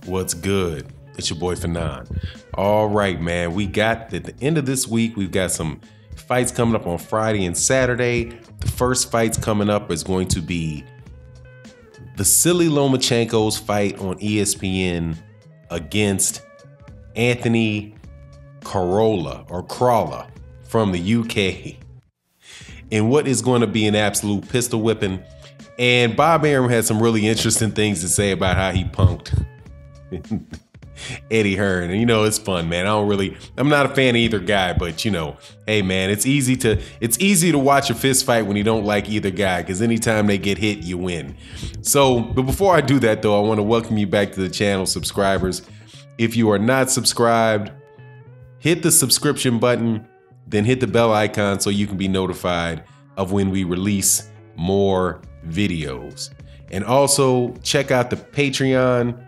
What's good? It's your boy Fanon. All right, man. We got at the end of this week, we've got some fights coming up on Friday and Saturday. The first fights coming up is going to be Vasyl Lomachenko's fight on ESPN against Anthony Crolla from the UK in what is going to be an absolute pistol whipping. And Bob Arum had some really interesting things to say about how he punked Eddie Hearn. And it's fun, man. I'm not a fan of either guy, but hey man, it's easy to watch a fist fight when you don't like either guy, because anytime they get hit, you win. But before I do that though, I want to welcome you back to the channel, subscribers. If you are not subscribed, hit the subscription button, then hit the bell icon so you can be notified of when we release more videos. And also check out the Patreon.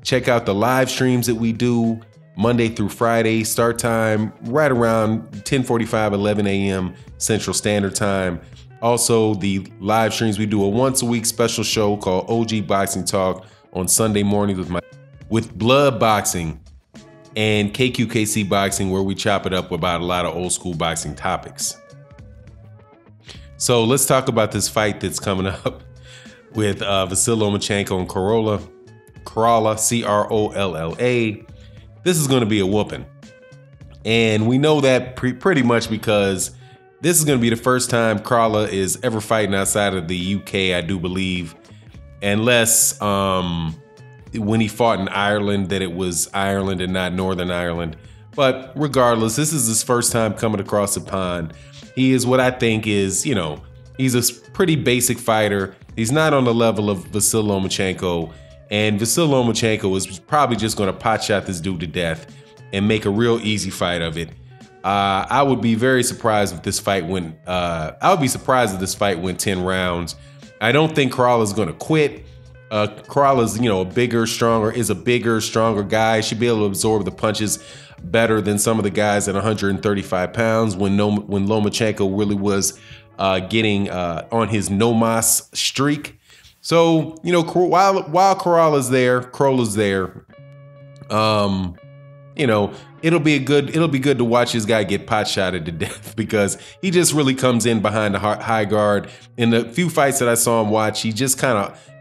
Check out the live streams that we do Monday through Friday, start time right around 10:45, 11 a.m. Central Standard Time. Also, the live streams, we do a once a week special show called OG Boxing Talk on Sunday mornings with Blood Boxing and KQKC Boxing, where we chop it up about a lot of old school boxing topics. So let's talk about this fight that's coming up with Vasyl Lomachenko and Corrolla, C-R-O-L-L-A. This is going to be a whooping. And we know that pretty much because this is going to be the first time Crolla is ever fighting outside of the UK, I do believe. Unless when he fought in Ireland, that it was Ireland and not Northern Ireland. But regardless, this is his first time coming across the pond. He is what I think is, he's a pretty basic fighter. He's not on the level of Vasyl Lomachenko. And Vasyl Lomachenko is probably just going to pot shot this dude to death and make a real easy fight of it. I would be very surprised if this fight went. I would be surprised if this fight went 10 rounds. I don't think Corral is going to quit. Corral is, a bigger, stronger guy. Should be able to absorb the punches better than some of the guys at 135 pounds. When Lomachenko really was getting on his no mas streak. So, while Crolla's there, it'll be good to watch this guy get pot shotted to death, because he just really comes in behind the high guard. In the few fights that I saw him watch, he just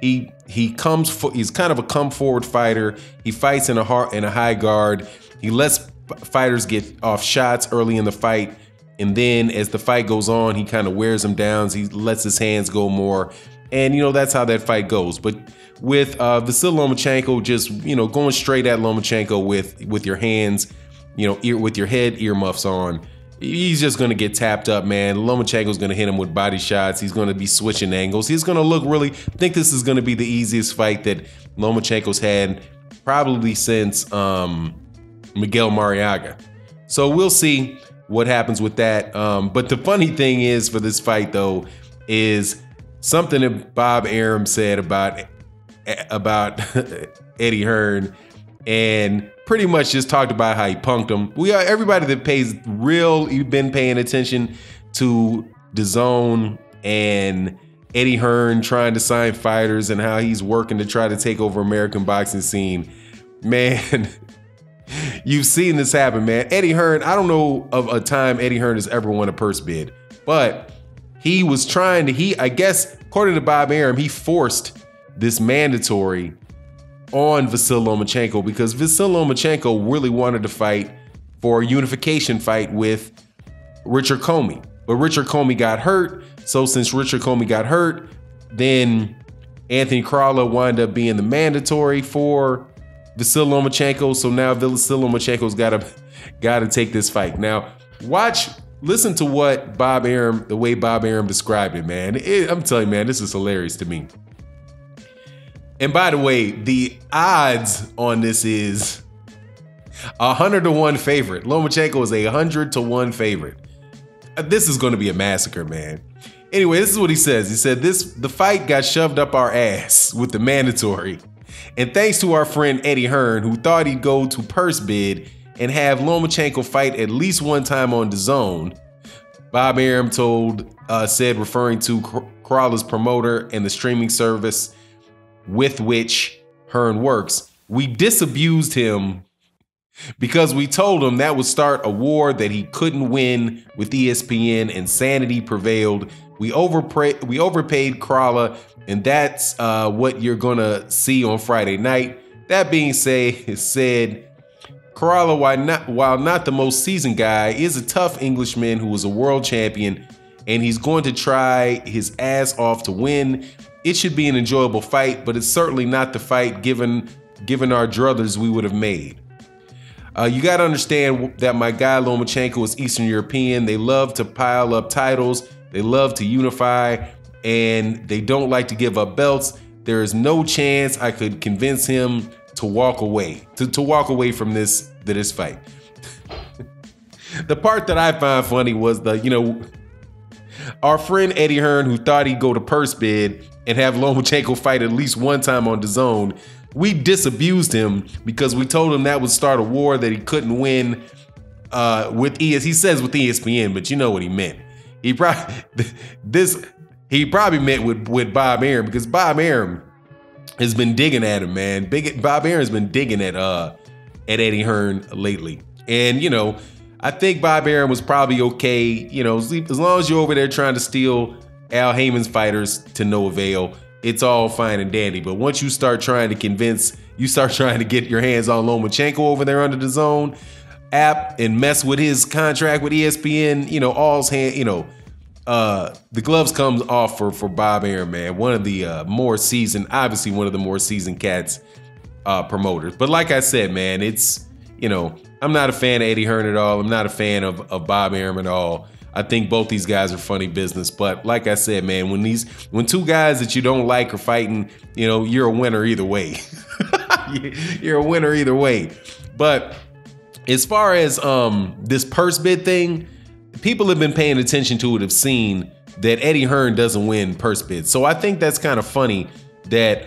he's kind of a come forward fighter. He fights in a high guard. He lets fighters get off shots early in the fight. And then as the fight goes on, he kind of wears them down. He lets his hands go more. And, that's how that fight goes. But with Vasyl Lomachenko, just, going straight at Lomachenko with your hands, with your head earmuffs on, he's just going to get tapped up, man. Lomachenko's going to hit him with body shots. He's going to be switching angles. He's going to look I think this is going to be the easiest fight that Lomachenko's had probably since Miguel Mariaga. So we'll see what happens with that. But the funny thing is for this fight, though, is something that Bob Arum said about Eddie Hearn, and pretty much just talked about how he punked him. Everybody that you've been paying attention to DAZN and Eddie Hearn trying to sign fighters and how he's working to try to take over American boxing scene. Man, you've seen this happen, man. Eddie Hearn, I don't know of a time Eddie Hearn has ever won a purse bid, but he was trying to, I guess, according to Bob Arum, he forced this mandatory on Vasyl Lomachenko because Vasyl Lomachenko really wanted to fight for a unification fight with Richard Comey. But Richard Comey got hurt. So since Richard Comey got hurt, then Anthony Crolla wound up being the mandatory for Vasyl Lomachenko. So now Vasyl Lomachenko's got to take this fight. Now, listen to what the way Bob Arum described it, man. I'm telling you, man, this is hilarious to me. And by the way, the odds on this is 100-1 favorite. Lomachenko is a 100-1 favorite. This is going to be a massacre, man. Anyway, this is what he says. He said, the fight got shoved up our ass with the mandatory. And thanks to our friend Eddie Hearn, who thought he'd go to purse bid and have Lomachenko fight at least one time on DAZN, Bob Arum said, referring to Crolla's promoter and the streaming service with which Hearn works. We disabused him because we told him that would start a war that he couldn't win with ESPN, and sanity prevailed. We overpaid Crolla, and that's what you're gonna see on Friday night. That being said, Corral, while not the most seasoned guy, is a tough Englishman who was a world champion, and he's going to try his ass off to win. It should be an enjoyable fight, but it's certainly not the fight given our druthers we would have made. You got to understand that my guy Lomachenko is Eastern European. They love to pile up titles. They love to unify, and they don't like to give up belts. There is no chance I could convince him to walk away, to walk away from this fight. The part that I find funny was our friend Eddie Hearn, who thought he'd go to purse bid and have Lomachenko fight at least one time on DAZN. We disabused him because we told him that would start a war that he couldn't win with he says with ESPN, but you know what he meant. He probably meant with Bob Arum, because Bob Arum has been digging at him, man. Bob Arum has been digging at Eddie Hearn lately. And I think Bob Arum was probably okay, as long as you're over there trying to steal Al Heyman's fighters to no avail, it's all fine and dandy. But once you start trying to get your hands on Lomachenko over there under the DAZN app and mess with his contract with ESPN, the gloves comes off for Bob Arum, man. One of the more seasoned cats promoters. But like I said, man, it's, I'm not a fan of Eddie Hearn at all. I'm not a fan of Bob Arum at all. I think both these guys are funny business. But like I said, man, when two guys that you don't like are fighting, you're a winner either way. You're a winner either way. But as far as this purse bid thing, people have been paying attention to it, have seen that Eddie Hearn doesn't win purse bids. So I think that's kind of funny that,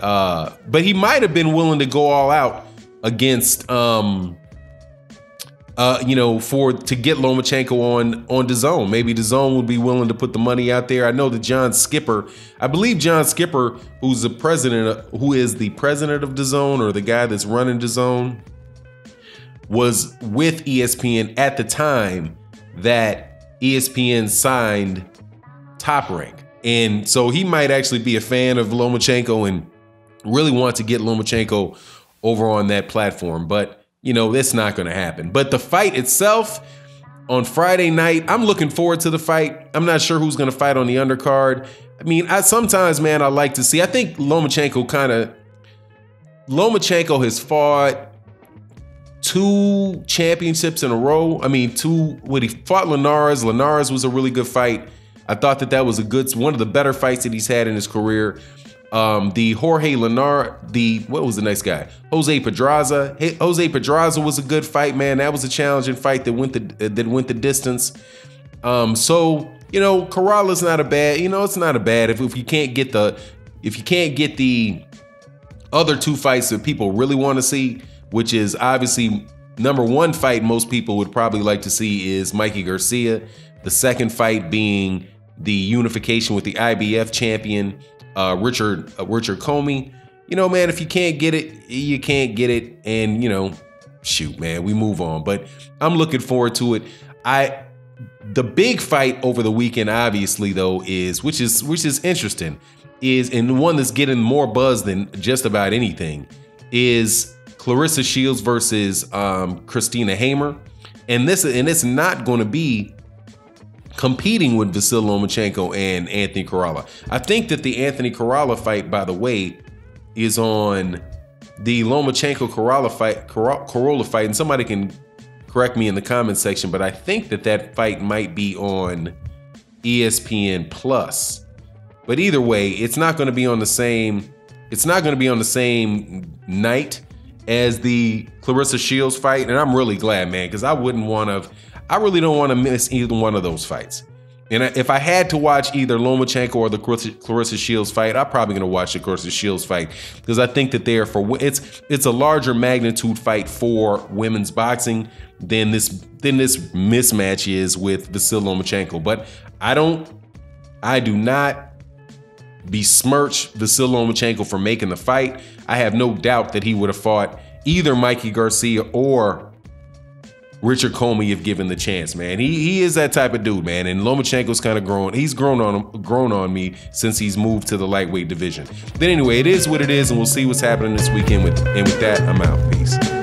but he might have been willing to go all out against, to get Lomachenko on DAZN. Maybe DAZN would be willing to put the money out there. I know that I believe John Skipper, who is the president of DAZN, or the guy that's running DAZN, was with ESPN at the time that ESPN signed Top Rank. And so he might actually be a fan of Lomachenko and really want to get Lomachenko over on that platform. But that's not going to happen. But the fight itself on Friday night, I'm looking forward to the fight. I'm not sure who's going to fight on the undercard. I mean, sometimes, man, I like to see. I think Lomachenko has fought 2 championships in a row. I mean, when he fought Linares. Linares was a really good fight. I thought that was one of the better fights that he's had in his career. The Jorge Linares, what was the next guy? Jose Pedraza. Jose Pedraza was a good fight, man. That was a challenging fight that went the distance. Corral is not a bad. It's not a bad if you can't get the other 2 fights that people really want to see, which is obviously number 1 fight most people would probably like to see is Mikey Garcia. The second fight being the unification with the IBF champion, Richard Comey. Man, if you can't get it, you can't get it. And, shoot, man, we move on. But I'm looking forward to it. The big fight over the weekend, obviously, though, which is interesting, and one that's getting more buzz than just about anything, is Clarissa Shields versus Christina Hamer. And it's not going to be competing with Vasyl Lomachenko and Anthony Coralla. I think that the Anthony Coralla fight, by the way, is on the Lomachenko-Coralla fight, and somebody can correct me in the comment section, but I think that fight might be on ESPN Plus. But either way, it's not going to be on the same night as the Clarissa Shields fight, and I'm really glad, man, because I really don't want to miss either one of those fights. And if I had to watch either Lomachenko or the Clarissa Shields fight, I'm probably going to watch the Clarissa Shields fight, because I think that it's a larger magnitude fight for women's boxing than this mismatch is with Vasyl Lomachenko. But I do not besmirch Vasyl Lomachenko for making the fight. I have no doubt that he would have fought either Mikey Garcia or Richard Comey if given the chance, man. He is that type of dude, man. And Lomachenko's kind of grown. He's grown on me since he's moved to the lightweight division. But anyway, it is what it is, and we'll see what's happening this weekend. And with that, I'm out. Peace.